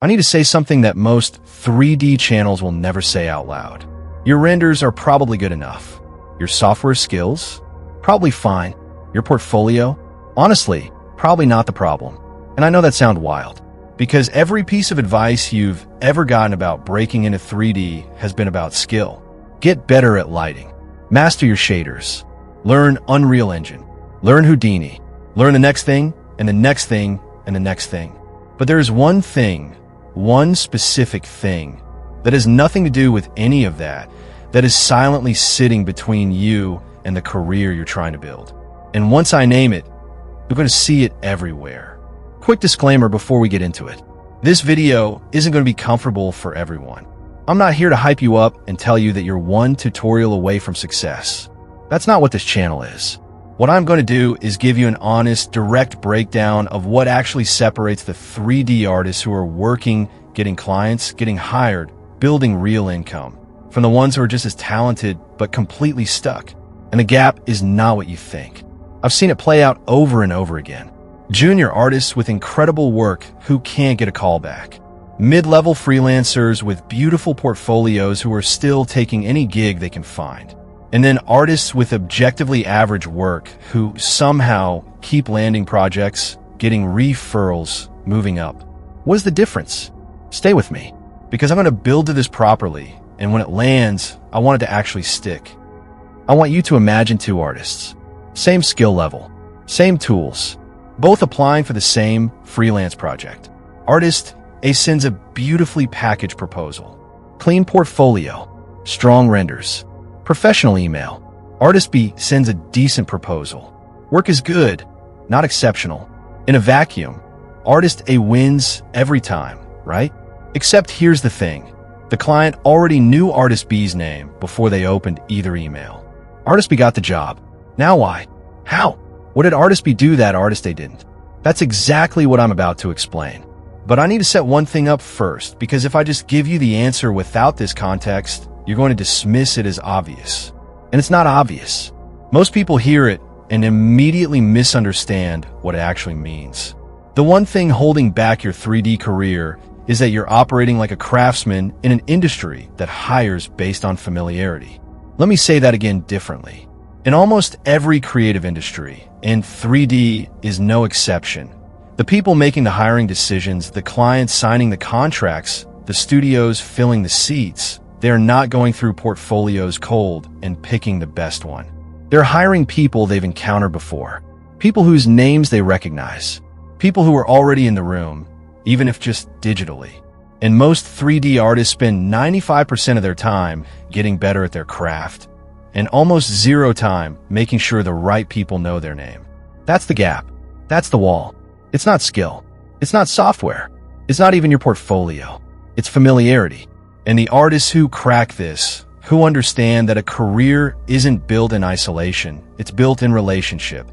I need to say something that most 3D channels will never say out loud. Your renders are probably good enough. Your software skills? Probably fine. Your portfolio? Honestly, probably not the problem. And I know that sounds wild, because every piece of advice you've ever gotten about breaking into 3D has been about skill. Get better at lighting. Master your shaders. Learn Unreal Engine. Learn Houdini. Learn the next thing, and the next thing, and the next thing. But there is one thing, one specific thing, that has nothing to do with any of that, that is silently sitting between you and the career you're trying to build. And once I name it, you're going to see it everywhere. Quick disclaimer before we get into it. This video isn't going to be comfortable for everyone. I'm not here to hype you up and tell you that you're one tutorial away from success. That's not what this channel is. What I'm going to do is give you an honest, direct breakdown of what actually separates the 3D artists who are working, getting clients, getting hired, building real income, from the ones who are just as talented but completely stuck. And the gap is not what you think. I've seen it play out over and over again. Junior artists with incredible work who can't get a callback. Mid-level freelancers with beautiful portfolios who are still taking any gig they can find. And then artists with objectively average work who somehow keep landing projects, getting referrals, moving up. What is the difference? Stay with me, because I'm going to build to this properly, and when it lands, I want it to actually stick. I want you to imagine two artists. Same skill level, same tools, both applying for the same freelance project. Artist A sends a beautifully packaged proposal. Clean portfolio, strong renders, professional email. Artist B sends a decent proposal. Work is good, not exceptional. In a vacuum, Artist A wins every time, right? Except here's the thing. The client already knew Artist B's name before they opened either email. Artist B got the job. Now why? How? What did Artist B do that Artist A didn't? That's exactly what I'm about to explain. But I need to set one thing up first, because if I just give you the answer without this context, you're going to dismiss it as obvious. And it's not obvious. Most people hear it and immediately misunderstand what it actually means. The one thing holding back your 3D career is that you're operating like a craftsman in an industry that hires based on familiarity. Let me say that again differently. In almost every creative industry, and 3D is no exception, the people making the hiring decisions, the clients signing the contracts, the studios filling the seats, they're not going through portfolios cold and picking the best one. They're hiring people they've encountered before, people whose names they recognize, people who are already in the room, even if just digitally. And most 3D artists spend 95% of their time getting better at their craft, and almost zero time making sure the right people know their name. That's the gap. That's the wall. It's not skill. It's not software. It's not even your portfolio. It's familiarity. And the artists who crack this, who understand that a career isn't built in isolation, it's built in relationship,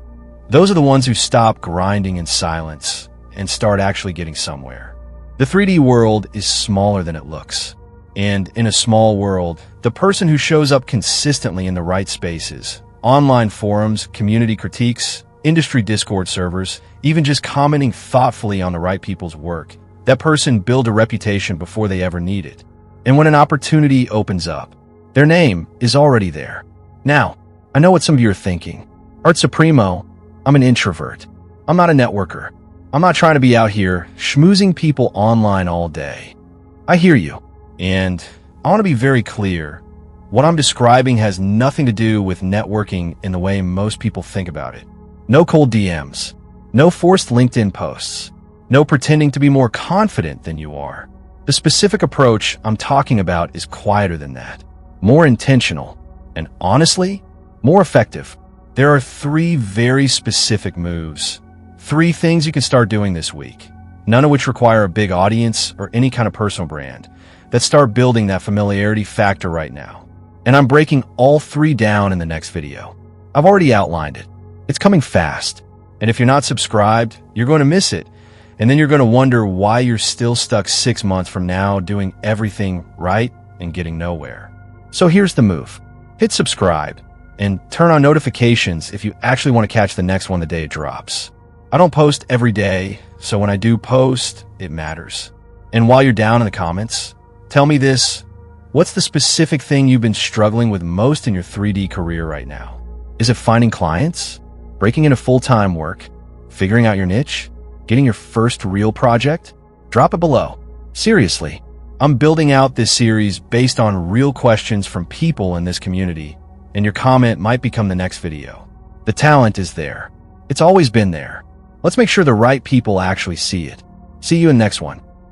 those are the ones who stop grinding in silence and start actually getting somewhere. The 3D world is smaller than it looks. And in a small world, the person who shows up consistently in the right spaces, online forums, community critiques, industry Discord servers, even just commenting thoughtfully on the right people's work, that person build a reputation before they ever need it. And when an opportunity opens up, their name is already there. Now, I know what some of you are thinking. Art Supremo, I'm an introvert. I'm not a networker. I'm not trying to be out here schmoozing people online all day. I hear you. And I want to be very clear. What I'm describing has nothing to do with networking in the way most people think about it. No cold DMs. No forced LinkedIn posts. No pretending to be more confident than you are. The specific approach I'm talking about is quieter than that. More intentional. And honestly, more effective. There are 3 very specific moves. 3 things you can start doing this week. None of which require a big audience or any kind of personal brand. That start building that familiarity factor right now. And I'm breaking all 3 down in the next video. I've already outlined it. It's coming fast. And if you're not subscribed, you're going to miss it. And then you're going to wonder why you're still stuck 6 months from now doing everything right and getting nowhere. So here's the move. Hit subscribe and turn on notifications if you actually want to catch the next one the day it drops. I don't post every day, so when I do post, it matters. And while you're down in the comments, tell me this: what's the specific thing you've been struggling with most in your 3D career right now? Is it finding clients, breaking into full-time work, figuring out your niche, getting your first real project? Drop it below. Seriously, I'm building out this series based on real questions from people in this community, and your comment might become the next video. The talent is there. It's always been there. Let's make sure the right people actually see it. See you in the next one.